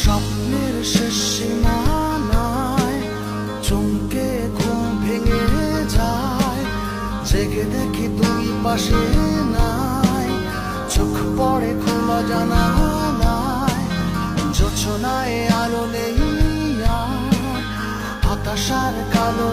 স্বপ্নের শেষ সীমানায় চমকে ঘুম ভেঙে যায়, জেগে দেখি দুই পাশে নাই, চোখ পড়ে খোলা জানালায়, জোছনায় আলো নেই আর হতাশার কালো